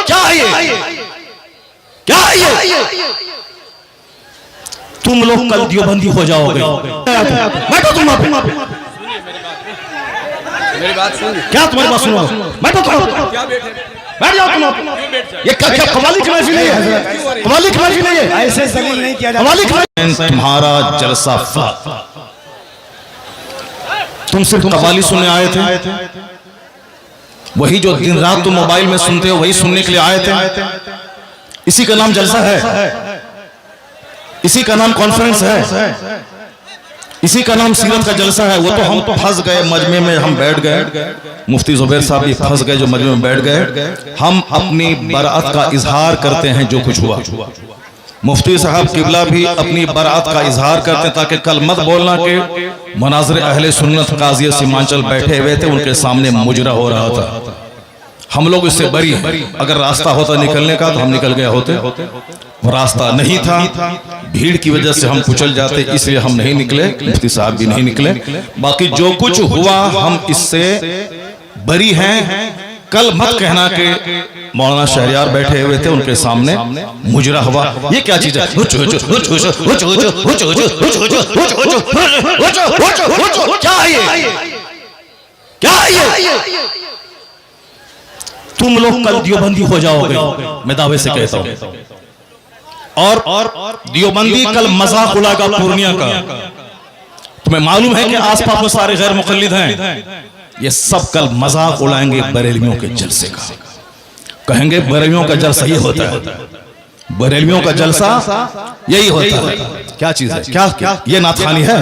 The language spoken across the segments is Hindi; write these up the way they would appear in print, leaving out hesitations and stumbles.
क्या है ये? क्या है ये? तुम लोग कल देवबंदी हो जाओगे। बैठो तुम वहां पे। मेरी बात सुन। क्या तुम्हारी बात सुनो? बैठो तुम। बैठ जाओ तुम। ये क्या कवाली की महफिल है? कवाली की महफिल है? ऐसे जलील नहीं किया जाता। कवाली की महफिल। तुम्हारा जलसा तुम सिर्फ कवाली सुनने आए थे? वही जो दिन रात तुम मोबाइल में सुनते हो वही सुनने के लिए आए थे? इसी का नाम जलसा है? इसी का नाम कॉन्फ्रेंस है? इसी का नाम सीरत का जलसा है? वो तो हम फंस गए मजमे में, हम बैठ गए। मुफ्ती जुबैर साहब भी फंस गए जो मजमे में बैठ गए। हम अपनी बरात का इजहार करते हैं जो कुछ हुआ। मुफ्ती साहब किबला भी अपनी बरात का इजहार करते हैं ताकि कल मत बोलना कि मनाज़िर अहले सुन्नत काज़ी सीमांचल बैठे हुए थे, उनके सामने मुजरा हो रहा था। हम लोग इससे बरी हैं। अगर रास्ता होता निकलने का तो हम निकल गए होते। वो रास्ता नहीं था, भीड़ की वजह से हम कुचल जाते, इसलिए हम नहीं निकले। मुफ्ती साहब भी नहीं निकले। बाकी जो कुछ हुआ हम इससे बरी हैं। कल मत कहना कि मौलाना शहरियार बैठे हुए थे, उनके सामने मुजरा हुआ। ये क्या चीज है? क्या है ये? क्या है ये? तुम लोग कल देवबंदी हो जाओगे, मैं दावे से कहता हूं। और देवबंदी कल मजाक उड़ाएगा पूर्णिया का। तुम्हें मालूम है कि आसपास में सारे गैर मुकल्लिद हैं, ये सब कल मजाक उड़ाएंगे बरेलवियों के जलसे का। कहेंगे बरेलवियों का जलसा ये होता है, बरेलवियों का जलसा यही होता है। क्या चीज है? क्या ये नाथखानी है?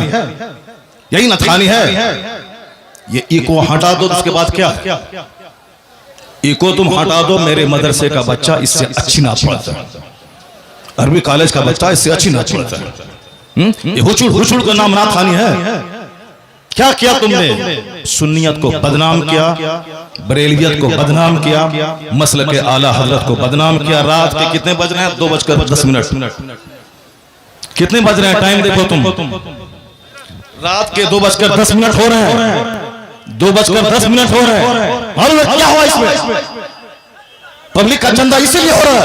यही नाथखानी है? ये इको हटा दो, उसके बाद क्या? इको तुम हटा दो, मेरे मदरसे का बच्चा इससे अच्छी नाच पढ़ता है, अरबी कॉलेज का बच्चा इससे अच्छी नाच पढ़ता है। ये हुचुड़ का नाम नाथखानी है? क्या किया तुमने? सुन्नियत को बदनाम किया, बरेलियत को बदनाम किया, मसलक के आला हजरत को बदनाम किया। रात के कितने बज रहे हैं? 2:10। कितने बज रहे हैं? टाइम देखो तुम। रात के 2:10 हो रहे हैं। 2:10 हो रहे हैं। मालूम है क्या हुआ इसमें? पब्लिक का चंदा इसीलिए हो रहा है।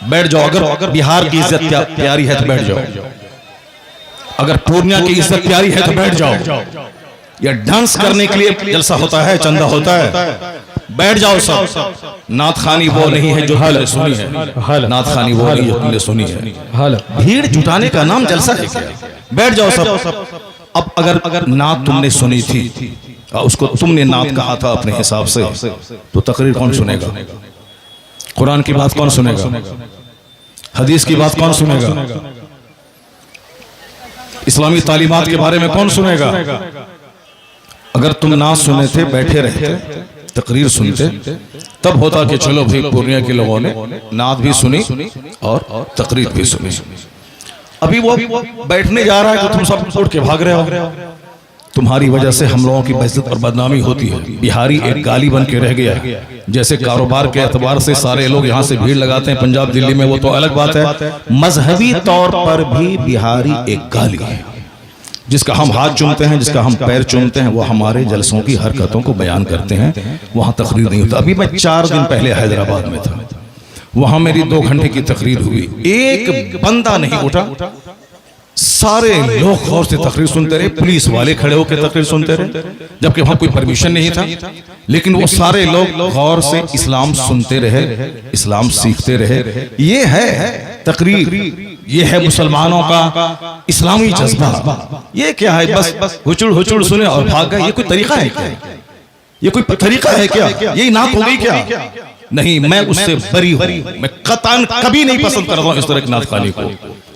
बैठ जाओ। अगर बिहार की इज्जत प्यारी है तो बैठ जाओ। अगर पूर्णिया की इज्जत प्यारी है तो बैठ जाओ। यह डांस करने के लिए जलसा होता है, चंदा होता है। बैठ जाओ सब। नाथखानी वो नहीं है जो तुमने सुनी है। नाथखानी वो नहीं जो तुमने सुनी है। भीड़ जुटाने का नाम जलसा है क्या? बैठ जाओ सब। अब अगर नात तुमने सुनी थी, उसको तुमने नात कहा था अपने हिसाब से, तो तकरीर कौन सुनेगा? कुरान की बात कौन सुनेगा? हदीस की बात कौन सुनेगा? इस्लामी तालीमात के बारे में कौन सुनेगा? अगर तुम ना सुने थे, बैठे रहते, तकरीर सुनते, तब होता कि चलो भाई पूर्णिया के लोगों ने नात भी सुनी और तकरीर भी सुनी। अभी वो बैठने जा रहा है तो तुम सब उठ के भाग रहे हो। तुम्हारी वजह से हम लोगों की बेइज्जत और बदनामी होती है। बिहारी एक गाली बन के रह गया है। जैसे कारोबार के एतबार से सारे लोग यहाँ से भीड़ लगाते हैं पंजाब दिल्ली में, वो तो अलग बात है। मजहबी तौर पर भी बिहारी एक गाली है। जिसका हम हाथ चूमते हैं, जिसका हम पैर चूमते हैं, वो हमारे जलसों की हरकतों को बयान करते हैं। वहाँ तकरीर नहीं होता। अभी मैं 4 दिन पहले हैदराबाद में था, वहां मेरी 2 घंटे की तकरीर हुई। एक बंदा नहीं उठा, सारे लोग गौर से तकरीर सुनते रहे। पुलिस वाले खड़े होकर तकरीर सुनते रहे, जबकि वहां कोई परमिशन नहीं था, लेकिन वो सारे लोग गौर से इस्लाम सुनते रहे, इस्लाम सीखते रहे। ये है तकरीर, ये है मुसलमानों का इस्लामी जज्बा। ये क्या है? बस हुचुड़ सुने और भाग गए। ये कोई तरीका है क्या? ये कोई तरीका है क्या? यही नात हो गई क्या? नहीं, मैं उससे बरी हूं। मैं कतन कभी नहीं पसंद करता हूं इस तरह की नाथखानी को।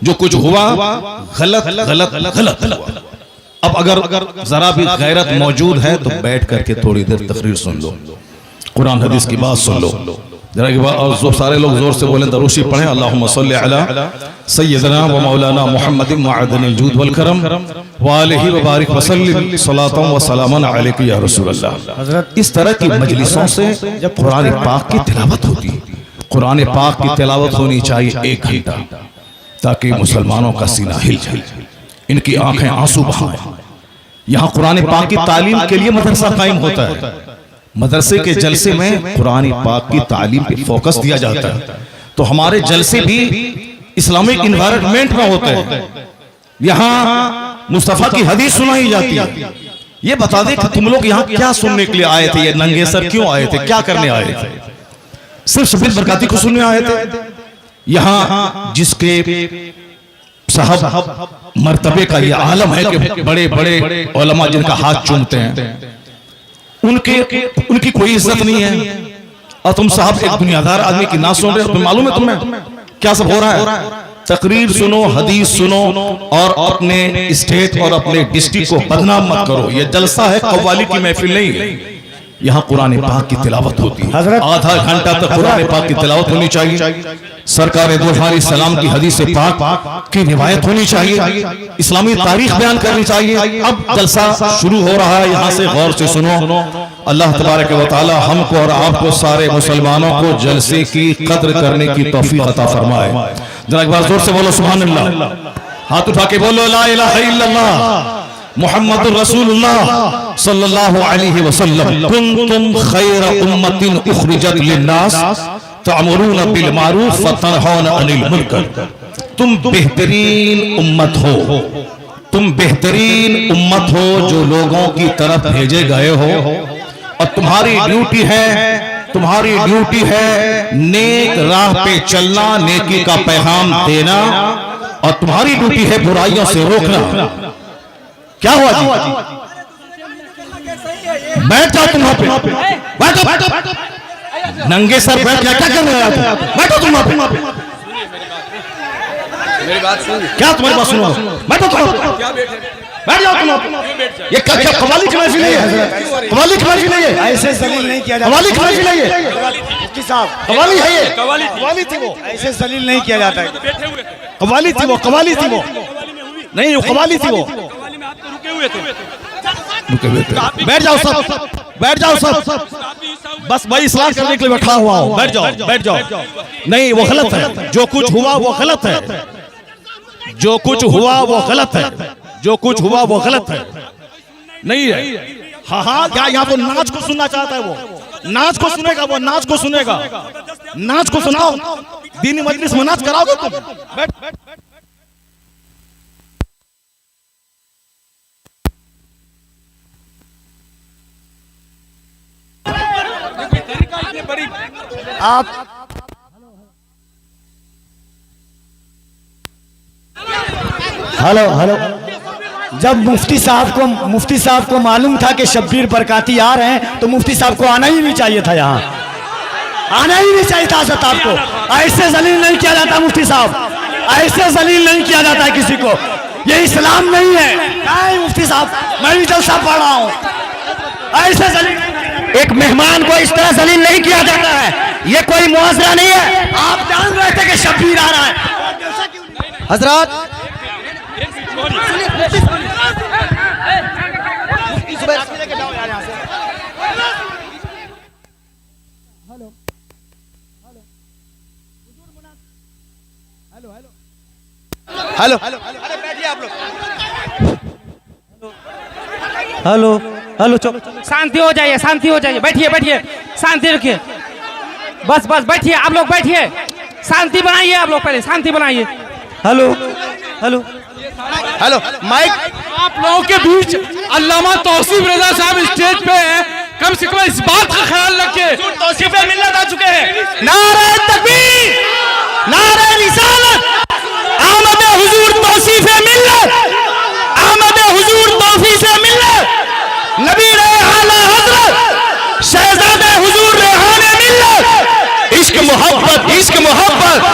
जो कुछ हुआ गलत गलत गलत हुआ। अब अगर जरा भी गैरत मौजूद है तो बैठ करके थोड़ी देर तकरीर सुन लो, कुरान हदीस की बात सुन लो जरा के बाद। और सारे लोग जोर से बोलें, दरूशी पढ़ें, अल्लाहुम्मा सल्ली अला सय्यदना व मौलाना मुहम्मदिन मअदनिल जूद वल करम व आलिहि व बारिक व सल्लिम सलातन व सलामन अलैका या रसूल अल्लाह। इस तरह की मजलिसों से जब कुरान पाक की तिलावत होती है, कुरान पाक की तिलावत होनी चाहिए 1 घंटा, ताकि मुसलमानों का सीना हिल जाए, इनकी आंखें आंसू बहाएं। यहाँ कुरान पाक की तालीम के लिए मदरसा कायम होता है। मदरसे के जलसे में कुरान पाक की तालीम पे फोकस दिया जाता है। तो हमारे जलसे भी इस्लामिक इन्वायरमेंट में होते हैं। यहाँ मुस्तफा की हदीस सुनाई जाती है। ये बता दे कि तुम लोग यहाँ क्या सुनने के लिए आए थे, ये नंगे सर क्यों आए थे, क्या करने आए थे? सिर्फ शबीर बरकाती को सुनने आए थे? यहाँ जिसके साहब मर्तबे का ये आलम है कि बड़े बड़े उलमा जिनका हाथ चूमते हैं, उनकी कोई इज्जत नहीं है, और तुम साहब एक दुनियादार आदमी की ना सुन रहे हो। मालूम है तुम्हें क्या सब हो रहा है? तकरीर सुनो, हदीस सुनो, और अपने स्टेट और अपने डिस्ट्रिक्ट को बदनाम मत करो। ये जलसा है, कव्वाली की महफिल नहीं है। यहाँ कुरान पाक की तिलावत होती है। आधा घंटा तक कुरान पाक की तिलावत होनी चाहिए। सरकार दो सलाम की हदीस पाक की रिवायत होनी चाहिए। इस्लामी तारीख बयान करनी चाहिए। अब जलसा शुरू हो रहा है, यहाँ से गौर से सुनो। अल्लाह तबारक व तआला हमको और आपको सारे मुसलमानों को जलसे की कद्र करने की तौफीक अता फरमाए। जरा एक बार जोर से बोलो सुभान अल्लाह। हाथ उठा के बोलो ला इलाहा इल्लल्लाह मुहम्मदुर रसूलुल्लाह सल्लल्लाहु अलैहि वसल्लम। कुंतुम खैर उम्मतिन उखरिजत लिन्नास तअमुरूना बिल मारूफ व तनहौना अनिल मुनकर। तुम बेहतरीन उम्मत हो, तुम बेहतरीन उम्मत हो जो लोगों की तरफ भेजे गए हो, और तुम्हारी ड्यूटी है नेक राह पे चलना, नेकी का पैगाम देना, और तुम्हारी ड्यूटी है बुराइयों से रोकना। क्या हुआ जी? बैठ जाओ तुम वहां पे, बैठो। नंगे सर बैठ क्या कर रहे हो? बैठो तुम वहां पे। मेरी बात सुन। क्या तुम्हारी बात सुनो? बैठो तुम वहां पे। बैठ जाओ तुम वहां पे। ये क्या कव्वाली की महफिल है? कव्वाली की महफिल है? ऐसे जलील नहीं किया जाता। कव्वाली की महफिल है? मुफ्ती साहब कव्वाली है ये? कव्वाली थी वो। ऐसे जलील नहीं किया जाता है। कव्वाली थी वो, कव्वाली थी वो। नहीं, वो कव्वाली थी वो। बैठ जाओ सब, बैठ जाओ सब। बस भाई इस्लाह करने के लिए बैठा हुआ हूं। बैठ जाओ, बैठ जाओ। नहीं, वो गलत है। जो कुछ हुआ वो गलत है। जो कुछ हुआ वो गलत है। जो कुछ हुआ वो गलत है। नहीं है। हाँ, क्या यहाँ वो नाच को सुनना चाहता है? वो नाच को सुनेगा, वो नाच को सुनेगा। नाच को सुनाओ। दीनी मजलिस में नाच कराओगे तुम? बैठ। आप हेलो। जब मुफ्ती साहब को मालूम था कि शब्बीर बरकाती आ रहे हैं, तो मुफ्ती साहब को आना ही नहीं चाहिए था। यहाँ आना ही नहीं चाहिए था। हज़रत आपको ऐसे जलील नहीं किया जाता। मुफ्ती साहब, ऐसे जलील नहीं किया जाता है किसी को। ये इस्लाम नहीं है। नहीं मुफ्ती साहब, मैं भी जलसा पढ़ रहा हूँ। ऐसे जलील एक मेहमान को इस तरह जलील नहीं किया जाता है। ये कोई मुआवजा नहीं है। आप जान रहे थे कि शब्बीर आ रहा है। हजरत हेलो, अरे बैठिए आप लोग। हेलो, चुप। शांति हो जाइए, बैठिए, शांति रखिए। बस बैठिए, आप लोग बैठिए, शांति बनाइए। आप लोग पहले शांति बनाइए। Hello, mic. आप लोगों के बीच अल्लामा तौसीफ रजा साहब स्टेज पे हैं। कम से कम इस बात का ख्याल रखिए। तौसीफ मिल्लत आ चुके हैं। नारे तकबीर, नारे रिसालत, आमद हुजूर तौसीफ मिल्लत, आमद हुजूर तौसीफ मिल्लत, नबी आला हजरत शहजादे हुजूर रेहाने मिल्लत। इश्क मोहब्बत